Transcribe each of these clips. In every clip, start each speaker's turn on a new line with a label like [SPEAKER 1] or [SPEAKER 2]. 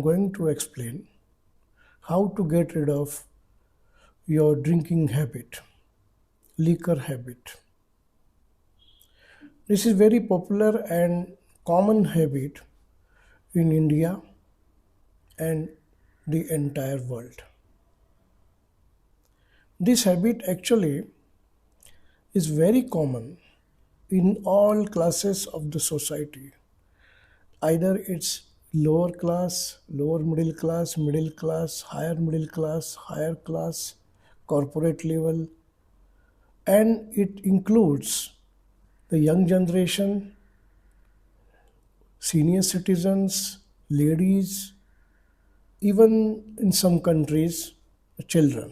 [SPEAKER 1] Going to explain how to get rid of your drinking habit, liquor habit. This is very popular and common habit in India and the entire world. This habit actually is very common in all classes of the society. Either it's lower middle class, higher class, corporate level, and it includes the young generation, senior citizens, ladies, even in some countries, children.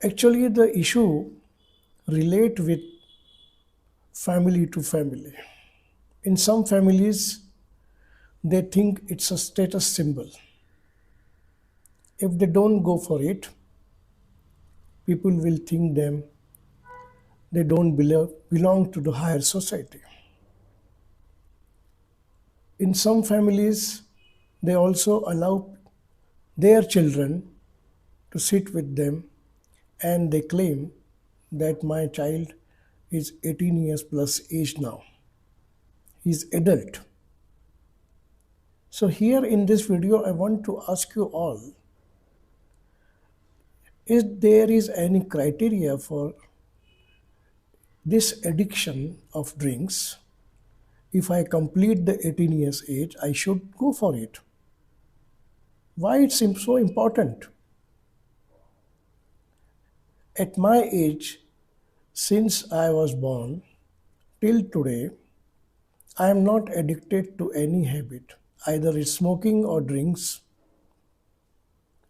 [SPEAKER 1] Actually, the issue relate with family to family. In some families, they think it's a status symbol. If they don't go for it, people will think them they don't belong to the higher society. In some families, they also allow their children to sit with them and they claim that my child is 18 years plus age now. He's adult. So here in this video, I want to ask you all, is there is any criteria for this addiction of drinks? If I complete the 18 years age, I should go for it. Why it seems so important? At my age, since I was born till today, I am not addicted to any habit, either it's smoking or drinks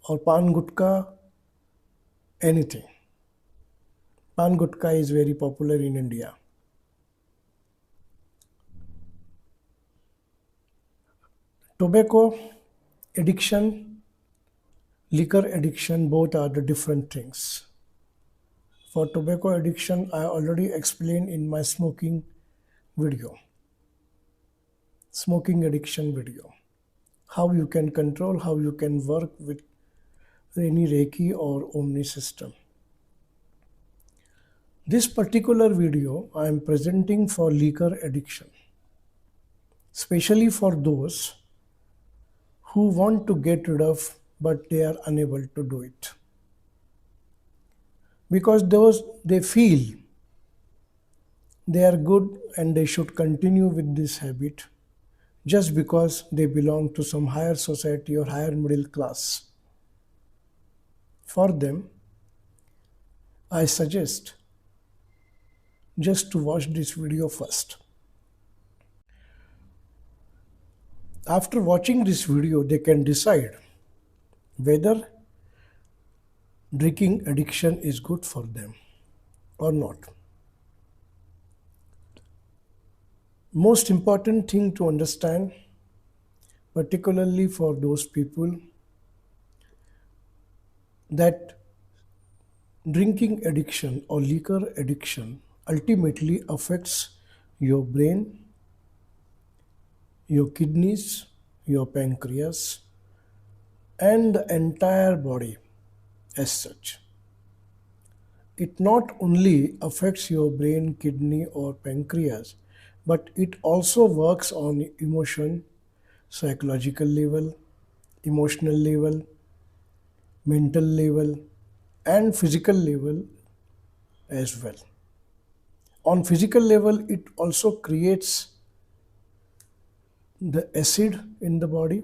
[SPEAKER 1] or pan gutka, anything. Pan gutka is very popular in India. Tobacco addiction, liquor addiction, both are the different things. For tobacco addiction, I already explained in my smoking addiction video, how you can control, how you can work with any Reiki or Omni system. This particular video I am presenting for liquor addiction, especially for those who want to get rid of but they are unable to do it. Because those they feel they are good and they should continue with this habit just because they belong to some higher society or higher middle class. For them, I suggest just to watch this video first. After watching this video, they can decide whether drinking addiction is good for them or not. Most important thing to understand, particularly for those people, that drinking addiction or liquor addiction ultimately affects your brain, your kidneys, your pancreas, and the entire body as such. It not only affects your brain, kidney, or pancreas, but it also works on emotion, psychological level, emotional level, mental level, and physical level as well. On physical level, it also creates the acid in the body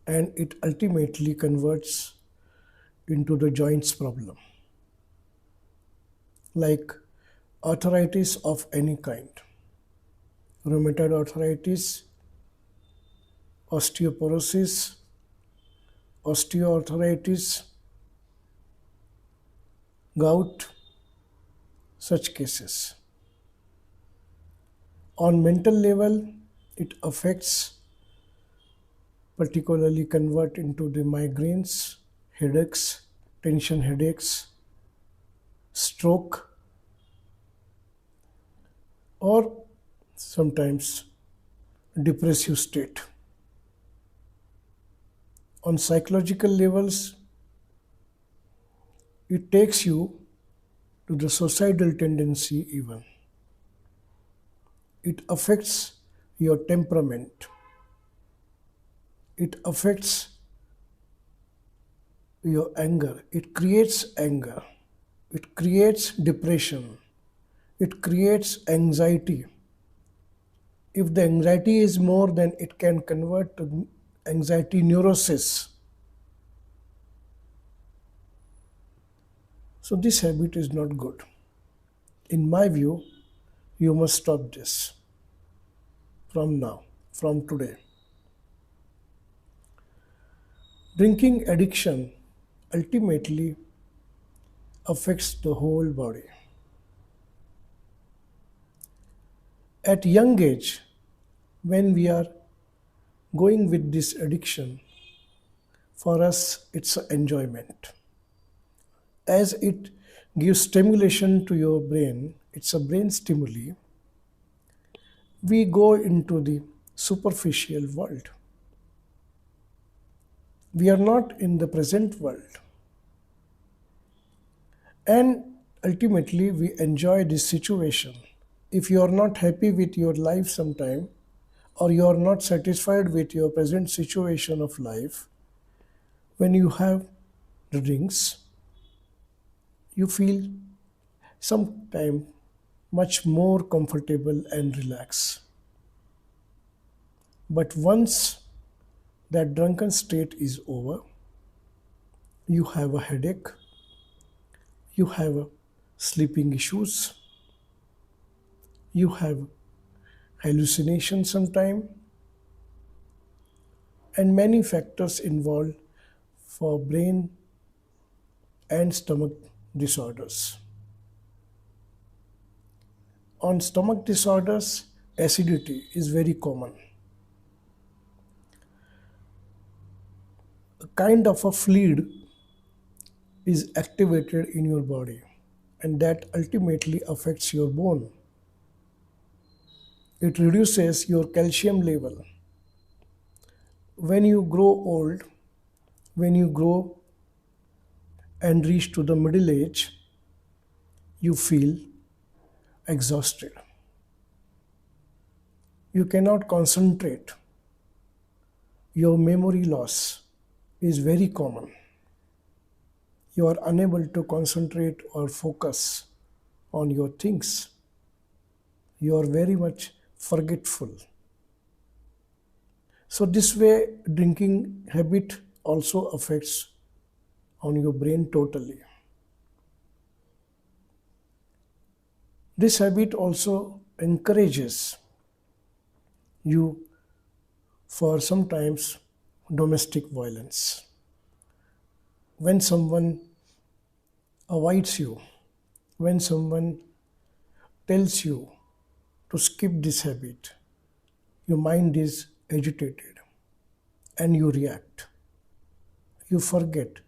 [SPEAKER 1] and it ultimately converts into the joints problem, like arthritis of any kind, rheumatoid arthritis, osteoporosis, osteoarthritis, gout, such cases. On mental level, it affects, particularly convert into the migraines, headaches, tension headaches, stroke, or sometimes depressive state. On psychological levels, it takes you to the suicidal tendency even. It affects your temperament. It affects your anger. It creates anger. It creates depression. It creates anxiety. If the anxiety is more, then it can convert to anxiety neurosis. So this habit is not good. In my view, you must stop this from now, from today. Drinking addiction ultimately affects the whole body. At young age, when we are going with this addiction, for us it's an enjoyment. As it gives stimulation to your brain, it's a brain stimuli, we go into the superficial world. We are not in the present world. And ultimately, we enjoy this situation. If you are not happy with your life sometime, or you are not satisfied with your present situation of life, when you have the drinks, you feel sometime much more comfortable and relaxed. But once that drunken state is over, you have a headache, you have sleeping issues, you have hallucination sometime, and many factors involved for brain and stomach disorders. On stomach disorders, acidity is very common. A kind of a fluid is activated in your body, and that ultimately affects your bone. It reduces your calcium level. When you grow old, when you grow and reach to the middle age, you feel exhausted. You cannot concentrate. Your memory loss is very common. You are unable to concentrate or focus on your things. You are very much forgetful. So this way, drinking habit also affects on your brain totally. This habit also encourages you for sometimes domestic violence. When someone avoids you, when someone tells you to skip this habit, your mind is agitated and you react. You forget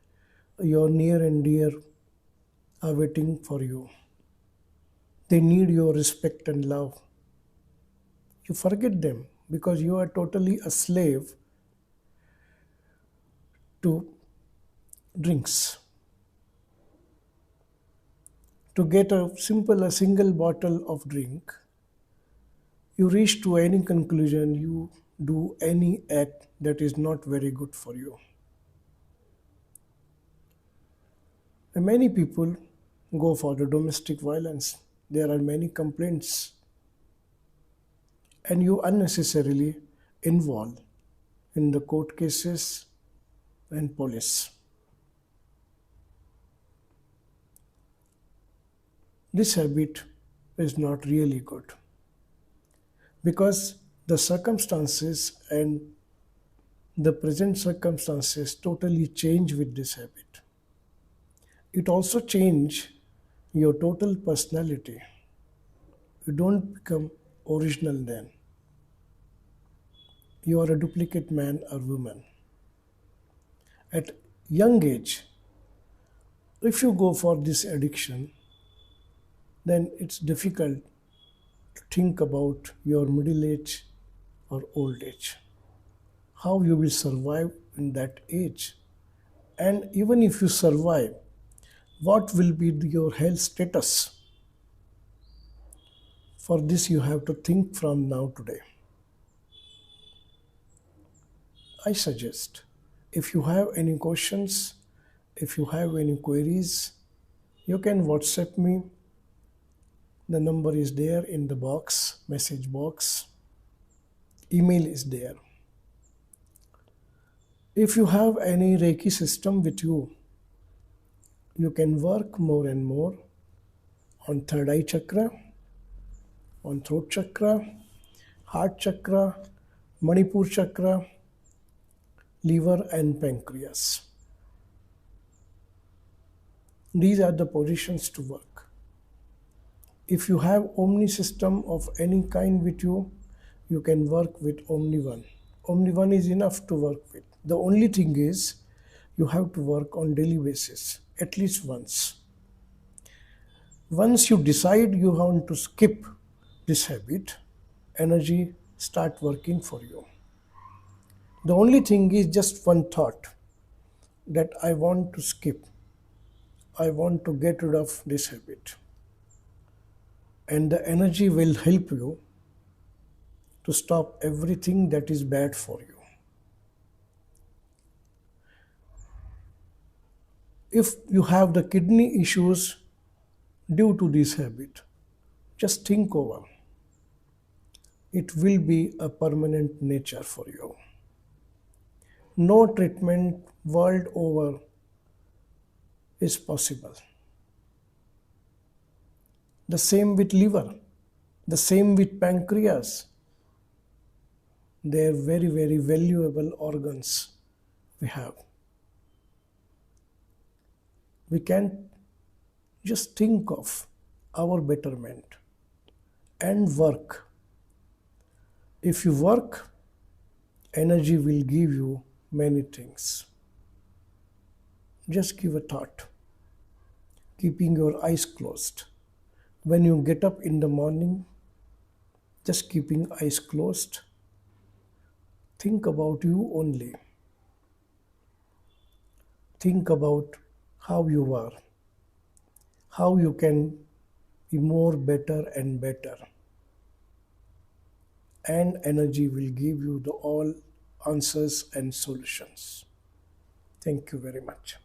[SPEAKER 1] your near and dear are waiting for you. They need your respect and love. You forget them because you are totally a slave to drinks. To get a single bottle of drink, you reach to any conclusion, you do any act that is not very good for you. And many people go for the domestic violence. There are many complaints, and you unnecessarily involve in the court cases and police. This habit is not really good because the circumstances and the present circumstances totally change with this habit. It also change your total personality. You don't become original then. You are a duplicate man or woman. At young age, if you go for this addiction, then it's difficult to think about your middle age or old age, how you will survive in that age. And even if you survive, what will be your health status? For this, you have to think from now today. I suggest if you have any questions, if you have any queries, you can WhatsApp me. The number is there in the box, message box. Email is there. If you have any Reiki system with you, you can work more and more on third eye chakra, on throat chakra, heart chakra, Manipur chakra, liver and pancreas. These are the positions to work. If you have Omni system of any kind with you, you can work with Omni One. Omni One is enough to work with. The only thing is you have to work on daily basis, at least once. Once you decide you want to skip this habit, energy start working for you. The only thing is just one thought that I want to skip. I want to get rid of this habit. And the energy will help you to stop everything that is bad for you. If you have the kidney issues due to this habit, just think over. It will be a permanent nature for you. No treatment world over is possible. The same with liver, the same with pancreas. They are very, very valuable organs we have. We can just think of our betterment and work. If you work, energy will give you many things. Just give a thought, keeping your eyes closed. When you get up in the morning, just keeping eyes closed, think about you only. Think about how you are, how you can be more better and better. And energy will give you the all answers and solutions. Thank you very much.